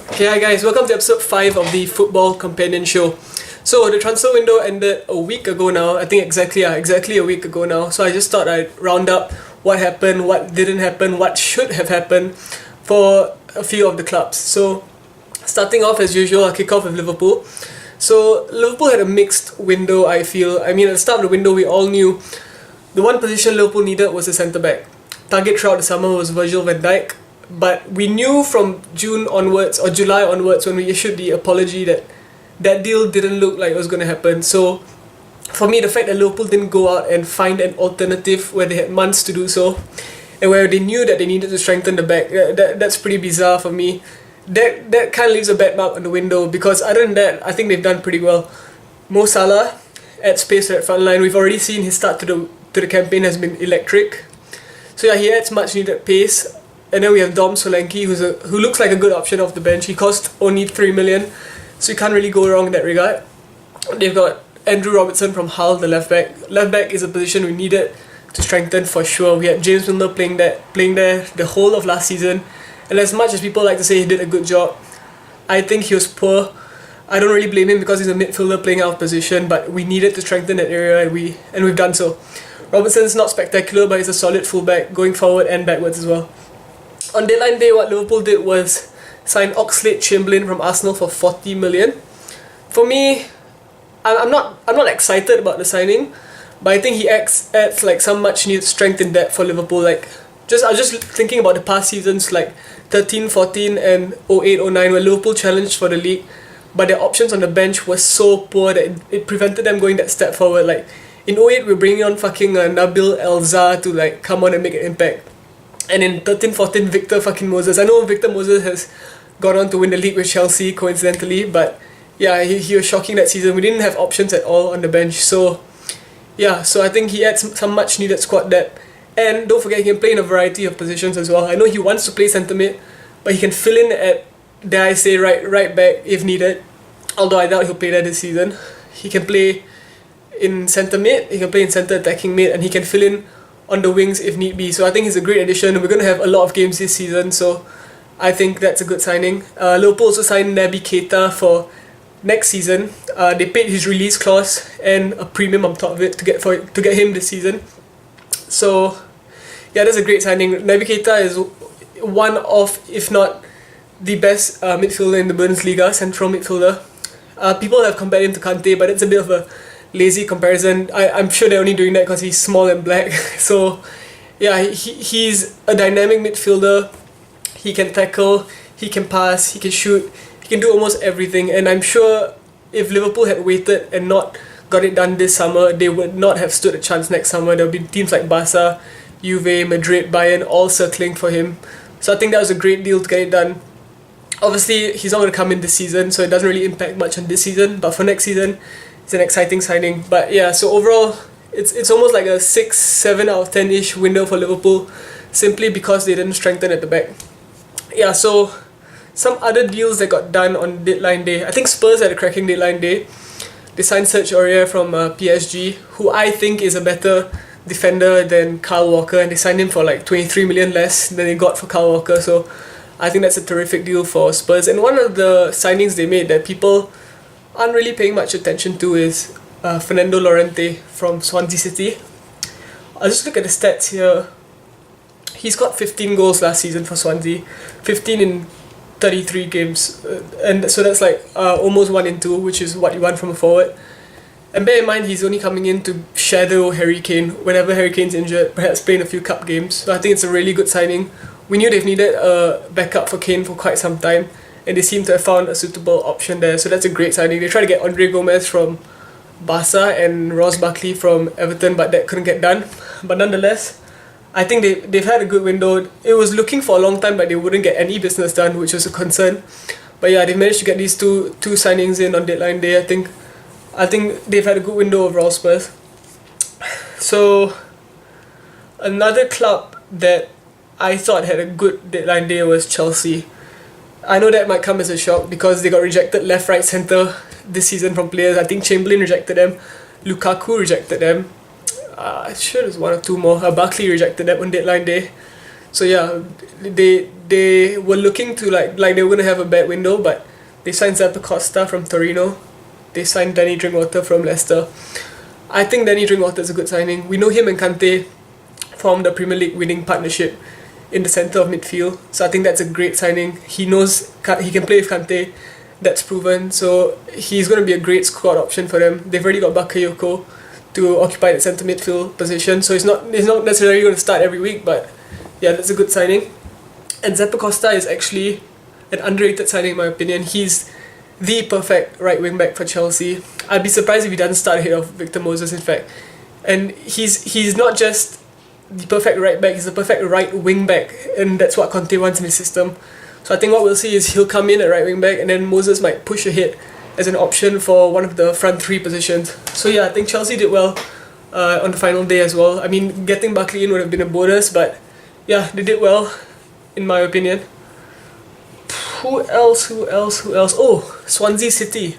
Okay, hi guys, welcome to episode 5 of the Football Companion Show. So the transfer window ended a week ago now, I think exactly a week ago now. So I just thought I'd round up what happened, what didn't happen, what should have happened for a few of the clubs. So starting off as usual, I'll kick off with Liverpool. So Liverpool had a mixed window, I feel. I mean, at the start of the window we all knew the one position Liverpool needed was a centre-back. Target throughout the summer was Virgil van Dijk. But we knew from June onwards or July onwards when we issued the apology that that deal didn't look like it was going to happen. So for me, the fact that Liverpool didn't go out and find an alternative where they had months to do so and where they knew that they needed to strengthen the back, that's pretty bizarre for me. That kind of leaves a bad mark on the window because other than that, I think they've done pretty well. Mo Salah adds space to that front line. We've already seen his start to the campaign has been electric. So yeah, he adds much needed pace. And then we have Dom Solanke, who looks like a good option off the bench. He cost only 3 million, so you can't really go wrong in that regard. They've got Andrew Robertson from Hull, the left back. Left back is a position we needed to strengthen for sure. We had James Milner playing there the whole of last season, and as much as people like to say he did a good job, I think he was poor. I don't really blame him because he's a midfielder playing out of position, but we needed to strengthen that area, and we've done so. Robertson's not spectacular, but he's a solid fullback going forward and backwards as well. On deadline day, what Liverpool did was sign Oxlade-Chamberlain from Arsenal for 40 million. For me, I'm not excited about the signing, but I think he adds like some much needed strength in depth for Liverpool. I was just thinking about the past seasons like 13, 14 and 08, 09 where Liverpool challenged for the league, but their options on the bench were so poor that it prevented them going that step forward. Like in 08, we're bringing on fucking Nabil Elza to like come on and make an impact. And in 13-14, Victor fucking Moses. I know Victor Moses has gone on to win the league with Chelsea, coincidentally, but yeah, he was shocking that season. We didn't have options at all on the bench, so yeah, so I think he adds some much needed squad depth. And don't forget, he can play in a variety of positions as well. I know he wants to play centre mid, but he can fill in at, dare I say, right back if needed, although I doubt he'll play that this season. He can play in centre mid, he can play in centre attacking mid, and he can fill in on the wings if need be. So I think he's a great addition. We're going to have a lot of games this season, so I think that's a good signing. Liverpool also signed Naby Keita for next season. They paid his release clause and a premium on top of it to get him this season. So yeah, that's a great signing. Naby Keita is one of, if not the best midfielder in the Bundesliga, central midfielder. People have compared him to Kante, but it's a bit of a lazy comparison. I'm sure they're only doing that because he's small and black. So yeah, he's a dynamic midfielder. He can tackle, he can pass, he can shoot, he can do almost everything. And I'm sure if Liverpool had waited and not got it done this summer, they would not have stood a chance next summer. There would be teams like Barca, Juve, Madrid, Bayern all circling for him. So I think that was a great deal to get it done. Obviously, he's not going to come in this season, so it doesn't really impact much on this season. But for next season, it's an exciting signing. But yeah, so overall, it's almost like a 6, 7 out of 10-ish window for Liverpool, simply because they didn't strengthen at the back. Yeah, so some other deals that got done on deadline day. I think Spurs had a cracking deadline day. They signed Serge Aurier from PSG, who I think is a better defender than Kyle Walker, and they signed him for like 23 million less than they got for Kyle Walker. So I think that's a terrific deal for Spurs. And one of the signings they made that people aren't really paying much attention to is Fernando Llorente from Swansea City. I'll just look at the stats here. He's got 15 goals last season for Swansea, 15 in 33 games, and so that's like almost 1 in 2, which is what you want from a forward. And bear in mind, he's only coming in to shadow Harry Kane whenever Harry Kane's injured, perhaps playing a few cup games. So I think it's a really good signing. We knew they've needed a backup for Kane for quite some time, and they seem to have found a suitable option there, so that's a great signing. They tried to get Andre Gomez from Barca and Ross Barkley from Everton, but that couldn't get done. But nonetheless, I think they've had a good window. It was looking for a long time, but they wouldn't get any business done, which was a concern. But yeah, they've managed to get these two signings in on deadline day. I think they've had a good window overall, Spurs. So another club that I thought had a good deadline day was Chelsea. I know that might come as a shock because they got rejected left, right, centre this season from players. I think Chamberlain rejected them, Lukaku rejected them. I'm sure there's one or two more. Barkley rejected them on deadline day. So yeah, they they were looking to like they were gonna have a bad window, but they signed Zappacosta from Torino. They signed Danny Drinkwater from Leicester. I think Danny Drinkwater is a good signing. We know him and Kante formed a Premier League winning partnership in the centre of midfield. So I think that's a great signing. He knows he can play with Kante. That's proven. So he's going to be a great squad option for them. They've already got Bakayoko to occupy the centre midfield position. So he's not necessarily going to start every week, but yeah, that's a good signing. And Zappacosta is actually an underrated signing in my opinion. He's the perfect right wing back for Chelsea. I'd be surprised if he doesn't start ahead of Victor Moses, in fact. And he's not just the perfect right back, he's the perfect right wing back, and that's what Conte wants in his system. So I think what we'll see is he'll come in at right wing back, and then Moses might push ahead as an option for one of the front three positions. So yeah, I think Chelsea did well on the final day as well. I mean, getting Barkley in would have been a bonus, but yeah, they did well, in my opinion. Who else? Oh, Swansea City.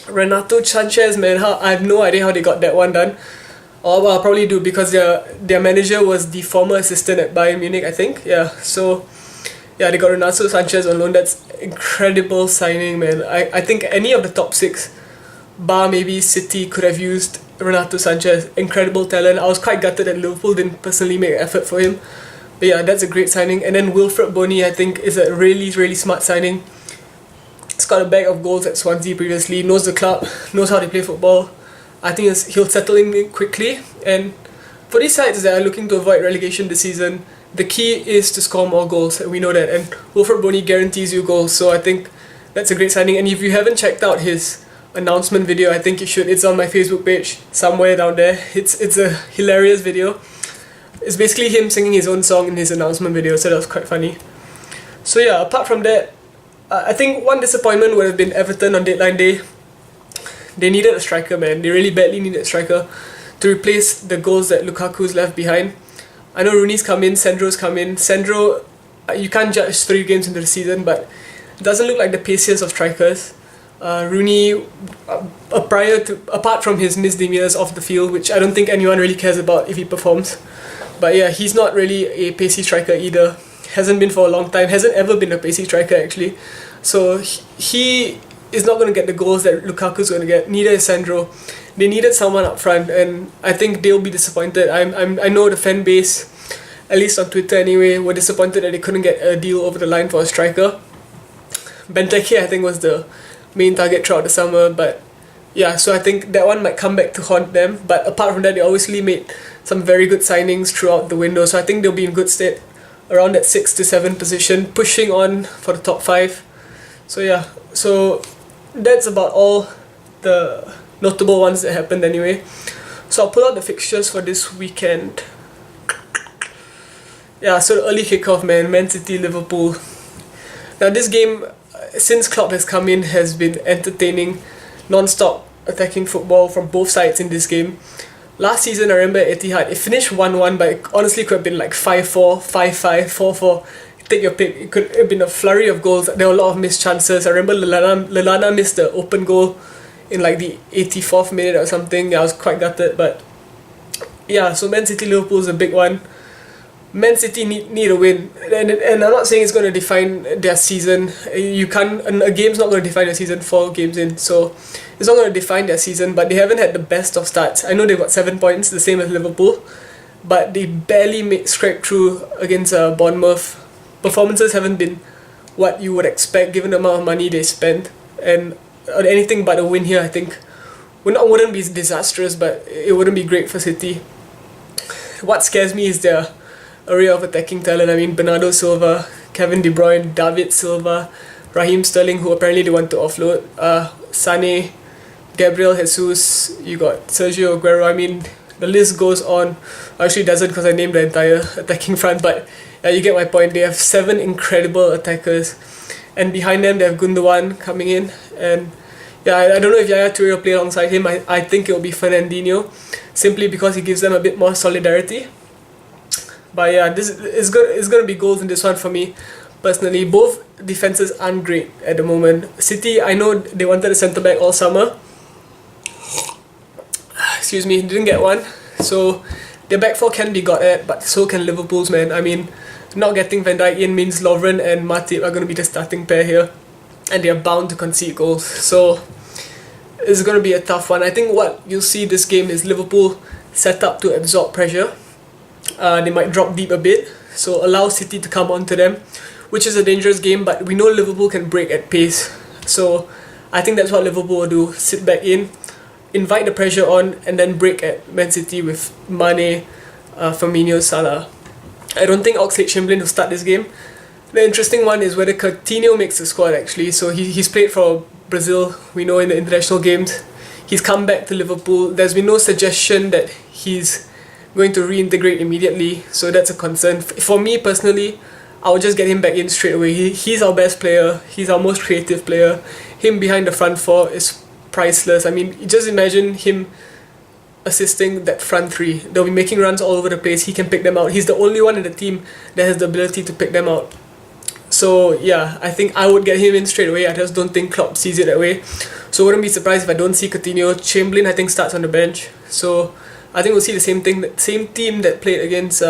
Renato Sanchez, man, I have no idea how they got that one done. Or well, I'll probably do, because their manager was the former assistant at Bayern Munich, I think. Yeah, so yeah, they got Renato Sanchez on loan. That's incredible signing, man. I think any of the top six, bar maybe City, could have used Renato Sanchez. Incredible talent. I was quite gutted that Liverpool didn't personally make an effort for him. But yeah, that's a great signing. And then Wilfred Bony, I think, is a really, really smart signing. He's got a bag of goals at Swansea previously, knows the club, knows how they play football. I think he'll settle in quickly. And for these sides that are looking to avoid relegation this season, the key is to score more goals. We know that. And Wilfred Bony guarantees you goals. So I think that's a great signing. And if you haven't checked out his announcement video, I think you should. It's on my Facebook page, somewhere down there. It's a hilarious video. It's basically him singing his own song in his announcement video, so that was quite funny. So yeah, apart from that, I think one disappointment would have been Everton on deadline day. They needed a striker, man. They really badly needed a striker to replace the goals that Lukaku's left behind. I know Rooney's come in, Sandro's come in. Sandro, you can't judge 3 games into the season, but it doesn't look like the paciest of strikers. Rooney, apart from his misdemeanors off the field, which I don't think anyone really cares about if he performs. But yeah, he's not really a pacey striker either. Hasn't been for a long time. Hasn't ever been a pacey striker actually. So he is not going to get the goals that Lukaku's going to get. Neither is Sandro. They needed someone up front, and I think they'll be disappointed. I know the fan base, at least on Twitter anyway, were disappointed that they couldn't get a deal over the line for a striker. Benteke, I think, was the main target throughout the summer, but yeah, so I think that one might come back to haunt them. But apart from that, they obviously made some very good signings throughout the window, so I think they'll be in good state around that 6 to 7 position, pushing on for the top 5. So yeah, so that's about all the notable ones that happened anyway. So I'll pull out the fixtures for this weekend. Yeah, so the early kickoff, Man City, Liverpool. Now this game, since Klopp has come in, has been entertaining, non-stop attacking football from both sides in this game. Last season, I remember at Etihad, it finished 1-1, but it honestly could have been like 5-4, 5-5, 4-4. Take your pick. It could have been a flurry of goals. There were a lot of missed chances. I remember Lallana missed the open goal in like the 84th minute or something. Yeah, I was quite gutted, but yeah, so Man City Liverpool is a big one. Man City need a win, and I'm not saying it's going to define their season. You can't. A game's not going to define their season 4 games in, so it's not going to define their season. But they haven't had the best of starts. I know they've got 7 points, the same as Liverpool, but they barely scraped through against Bournemouth. Performances haven't been what you would expect given the amount of money they spent, and anything but a win here, I think, wouldn't be disastrous, but it wouldn't be great for City. What scares me is their array of attacking talent. I mean, Bernardo Silva, Kevin De Bruyne, David Silva, Raheem Sterling, who apparently they want to offload, Sané, Gabriel Jesus, you got Sergio Aguero. I mean, the list goes on. Actually, it doesn't, because I named the entire attacking front, but you get my point. They have 7 incredible attackers, and behind them they have Gundogan coming in, and yeah, I don't know if Yaya Toure will play alongside him. I think it will be Fernandinho, simply because he gives them a bit more solidarity. But yeah, this is good. It's going to be goals in this one for me, personally. Both defenses aren't great at the moment. City, I know they wanted a centre back all summer. Excuse me, didn't get one. So their back four can be got at, but so can Liverpool's, man. I mean, not getting Van Dijk in means Lovren and Matip are going to be the starting pair here, and they're bound to concede goals. So it's going to be a tough one. I think what you'll see this game is Liverpool set up to absorb pressure. They might drop deep a bit, so allow City to come onto them, which is a dangerous game, but we know Liverpool can break at pace. So I think that's what Liverpool will do. Sit back in, invite the pressure on, and then break at Man City with Mane, Firmino, Salah. I don't think Oxlade-Chamberlain will start this game. The interesting one is whether Coutinho makes the squad actually. So he's played for Brazil, we know, in the international games. He's come back to Liverpool. There's been no suggestion that he's going to reintegrate immediately, so that's a concern. For me personally, I would just get him back in straight away. He's our best player, he's our most creative player. Him behind the front four is priceless. I mean, just imagine him assisting that front three. They'll be making runs all over the place. He can pick them out. He's the only one in the team that has the ability to pick them out. So yeah, I think I would get him in straight away. I just don't think Klopp sees it that way. So I wouldn't be surprised if I don't see Coutinho. Chamberlain, I think, starts on the bench. So I think we'll see the same thing, the same team that played against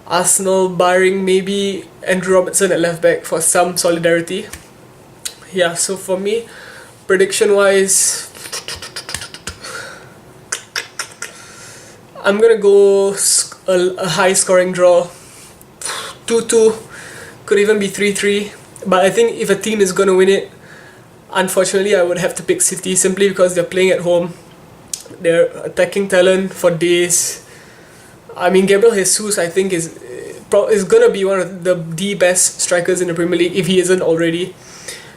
Arsenal, barring maybe Andrew Robertson at left back for some solidarity. Yeah, so for me, prediction wise, I'm gonna go a high scoring draw. 2-2, could even be 3-3. But I think if a team is gonna win it, unfortunately I would have to pick City, simply because they're playing at home. They're attacking talent for days. I mean, Gabriel Jesus, I think, is gonna be one of the best strikers in the Premier League if he isn't already.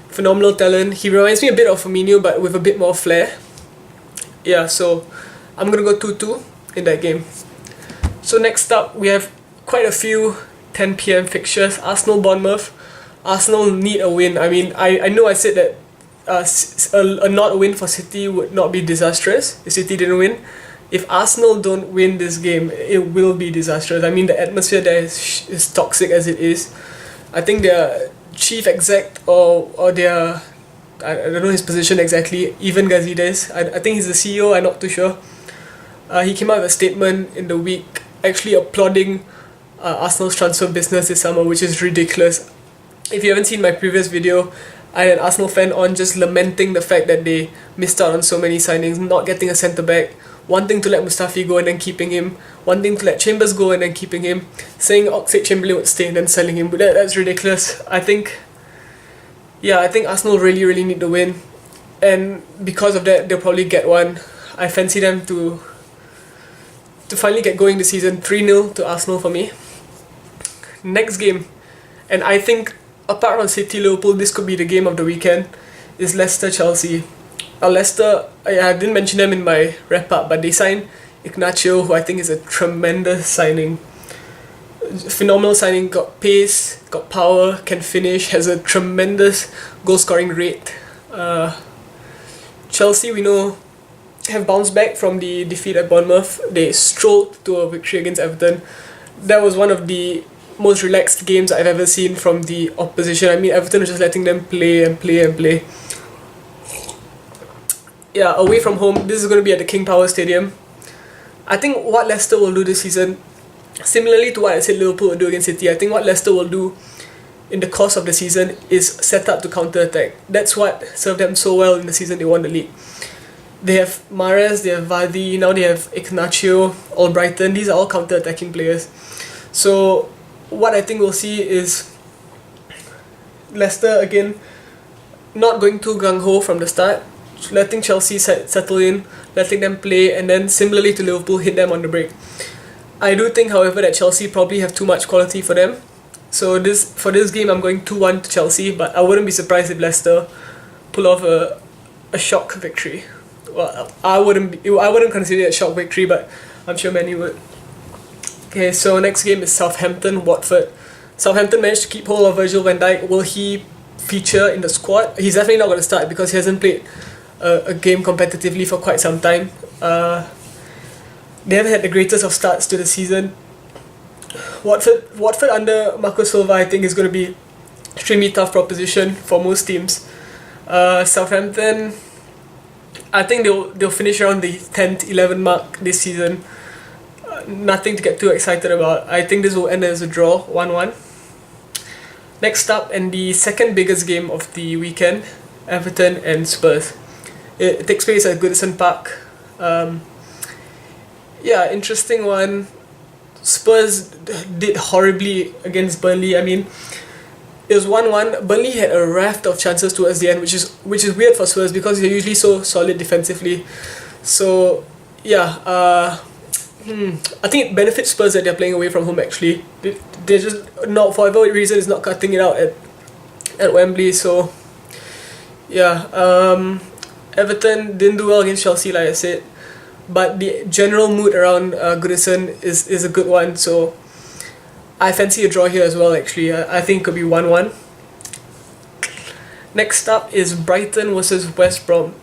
Phenomenal talent. He reminds me a bit of Firmino, but with a bit more flair. Yeah, so I'm gonna go 2-2 in that game. So next up, we have quite a few 10 p.m. fixtures. Arsenal, Bournemouth. Arsenal need a win. I mean, I know I said that a not win for City would not be disastrous if City didn't win. If Arsenal don't win this game, it will be disastrous. I mean, the atmosphere there is toxic as it is. I think their chief exec or their, I don't know his position exactly, Ivan Gazidis, I think he's the CEO, I'm not too sure. He came out with a statement in the week actually applauding Arsenal's transfer business this summer, which is ridiculous. If you haven't seen my previous video, I had an Arsenal fan on just lamenting the fact that they missed out on so many signings, not getting a centre-back, wanting to let Mustafi go and then keeping him, wanting to let Chambers go and then keeping him, saying Oxlade-Chamberlain would stay and then selling him. But that's ridiculous. I think Arsenal really need to win, and because of that, they'll probably get one. I fancy them to finally get going this season. 3-0 to Arsenal for me. Next game, and I think apart from City Liverpool, this could be the game of the weekend, is Leicester Chelsea. Leicester, I didn't mention them in my wrap up, but they signed Ignacio, who I think is a tremendous signing. Phenomenal signing, got pace, got power, can finish, has a tremendous goal scoring rate. Chelsea, we know, have bounced back from the defeat at Bournemouth. They strolled to a victory against Everton. That was one of the most relaxed games I've ever seen from the opposition. I mean, Everton was just letting them play and play. Yeah, away from home, this is going to be at the King Power Stadium. I think what Leicester will do this season, similarly to what I said Liverpool will do against City, I think what Leicester will do in the course of the season is set up to counter-attack. That's what served them so well in the season they won the league. They have Mahrez, they have Vardy, now they have Ignacio, Albrighton. These are all counter-attacking players. So what I think we'll see is Leicester again not going too gung-ho from the start, letting Chelsea settle in, letting them play, and then similarly to Liverpool, hit them on the break. I do think, however, that Chelsea probably have too much quality for them. So for this game, I'm going 2-1 to Chelsea, but I wouldn't be surprised if Leicester pull off a shock victory. Well, I wouldn't consider it a shock victory, but I'm sure many would. Okay, so next game is Southampton, Watford. Southampton managed to keep hold of Virgil van Dijk. Will he feature in the squad? He's definitely not going to start because he hasn't played a game competitively for quite some time. They haven't had the greatest of starts to the season. Watford under Marco Silva, I think, is going to be extremely tough proposition for most teams. Southampton, I think they'll finish around the 10th, 11th mark this season. Nothing to get too excited about. I think this will end as a draw, 1-1. Next up, and the second biggest game of the weekend, Everton and Spurs. It takes place at Goodison Park. Yeah, interesting one. Spurs did horribly against Burnley. I mean, it was 1-1. Burnley had a raft of chances towards the end, which is weird for Spurs because they're usually so solid defensively. So yeah, I think it benefits Spurs that they're playing away from home. Actually, they're just not, for whatever reason, is not cutting it out at Wembley. So yeah, Everton didn't do well against Chelsea, like I said. But the general mood around Goodison is a good one, so I fancy a draw here as well. Actually, I think it could be 1-1. Next up is Brighton versus West Brom.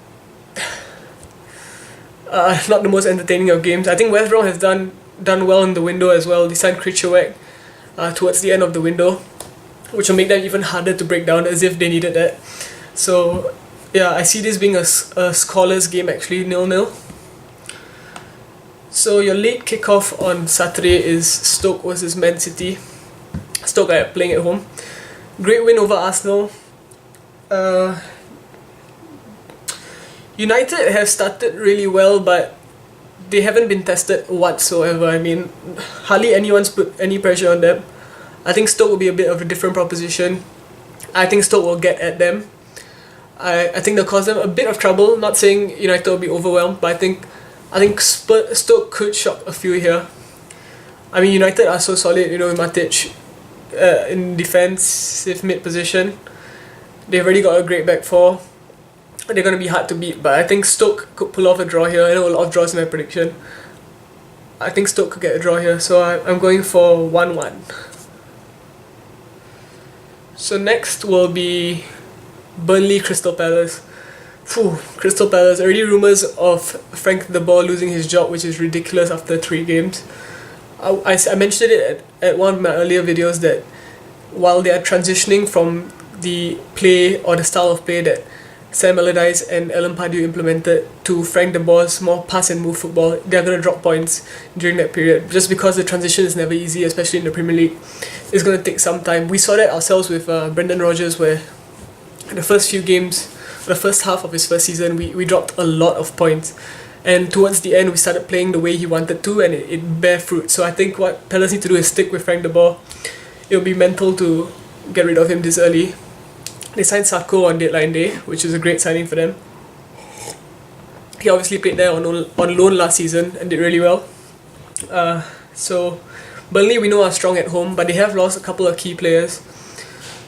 Not the most entertaining of games. I think West Brom has done well in the window as well. They signed Krichowek towards the end of the window, which will make them even harder to break down, as if they needed that. So yeah, I see this being a scoreless game, actually, 0-0. So your late kickoff on Saturday is Stoke versus Man City. Stoke are playing at home. Great win over Arsenal. United have started really well, but they haven't been tested whatsoever. I mean, hardly anyone's put any pressure on them. I think Stoke will be a bit of a different proposition. I think Stoke will get at them. I think they'll cause them a bit of trouble. Not saying United will be overwhelmed, but I think Stoke could shock a few here. I mean, United are so solid, with Matic in defensive mid position. They've already got a great back four. They're going to be hard to beat, but I think Stoke could pull off a draw here. I know a lot of draws in my prediction. I think Stoke could get a draw here, so I'm going for 1-1. So next will be Burnley Crystal Palace. Crystal Palace, already rumours of Frank de Boer losing his job, which is ridiculous after 3 games. I mentioned it at one of my earlier videos that while they are transitioning from the play or the style of play that Sam Allardyce and Alan Pardew implemented to Frank de Boer's more pass and move football, they're going to drop points during that period, just because the transition is never easy, especially in the Premier League. It's going to take some time. We saw that ourselves with Brendan Rodgers, where in the first few games, the first half of his first season, we dropped a lot of points, and towards the end we started playing the way he wanted to, and it bare fruit. So I think what Palace need to do is stick with Frank de Boer. It would be mental to get rid of him this early. They signed Sako on deadline day, which is a great signing for them. He obviously played there on loan last season and did really well. So Burnley, we know, are strong at home, but they have lost a couple of key players.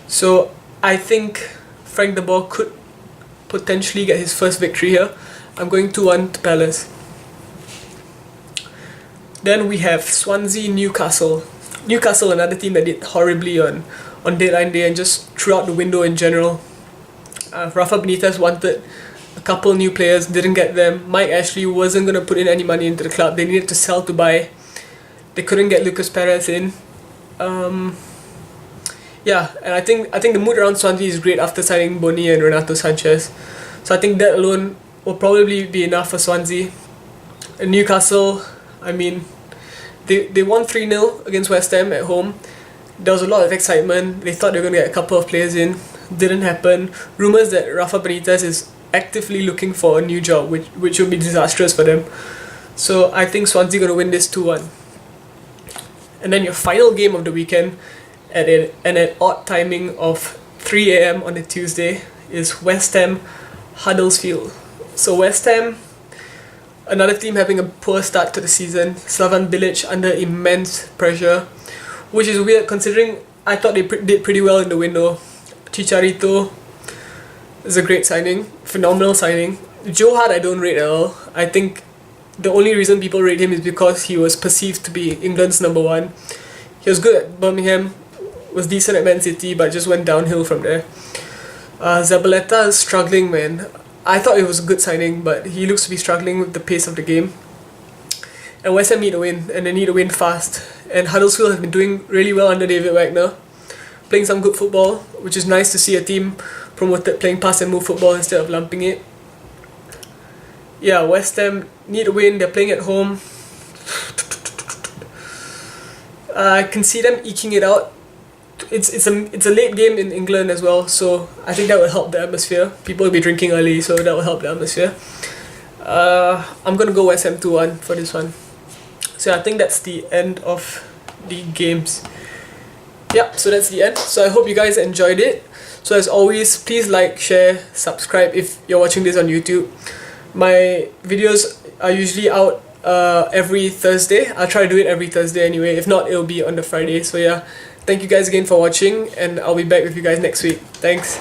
So I think Frank de Boer could potentially get his first victory here. I'm going 2-1 to Palace. Then we have Swansea Newcastle. Newcastle, another team that did horribly on deadline day and just throughout the window in general. Rafa Benitez wanted a couple new players, didn't get them. Mike Ashley wasn't going to put in any money into the club. They needed to sell to buy. They couldn't get Lucas Perez in. Yeah, and I think the mood around Swansea is great after signing Boni and Renato Sanchez. So I think that alone will probably be enough for Swansea. And Newcastle, I mean, they won 3-0 against West Ham at home. There was a lot of excitement. They thought they were going to get a couple of players in. Didn't happen. Rumours that Rafa Benitez is actively looking for a new job, which would be disastrous for them. So I think Swansea going to win this 2-1. And then your final game of the weekend, at an odd timing of 3 a.m. on a Tuesday, is West Ham Huddersfield. So West Ham, another team having a poor start to the season. Slaven Bilic under immense pressure, which is weird considering I thought they did pretty well in the window. Chicharito is a great signing, phenomenal signing. Joe Hart I don't rate at all. I think the only reason people rate him is because he was perceived to be England's number 1. He was good at Birmingham, was decent at Man City, but just went downhill from there. Zabaleta is struggling, man. I thought it was a good signing, but he looks to be struggling with the pace of the game. And West Ham need a win, and they need a win fast. And Huddersfield have been doing really well under David Wagner, playing some good football, which is nice to see a team promoted playing pass and move football instead of lumping it. Yeah, West Ham need a win. They're playing at home. I can see them eking it out it's a late game in England as well, so I think that will help the atmosphere. People will be drinking early, so that will help the atmosphere. I'm gonna go West Ham 2-1 for this one. So I think that's the end of the games. Yeah, so that's the end. So I hope you guys enjoyed it. So as always, please like, share, subscribe if you're watching this on YouTube. My videos are usually out every Thursday. I'll try to do it every Thursday anyway. If not, it'll be on the Friday. So yeah, thank you guys again for watching, and I'll be back with you guys next week. Thanks.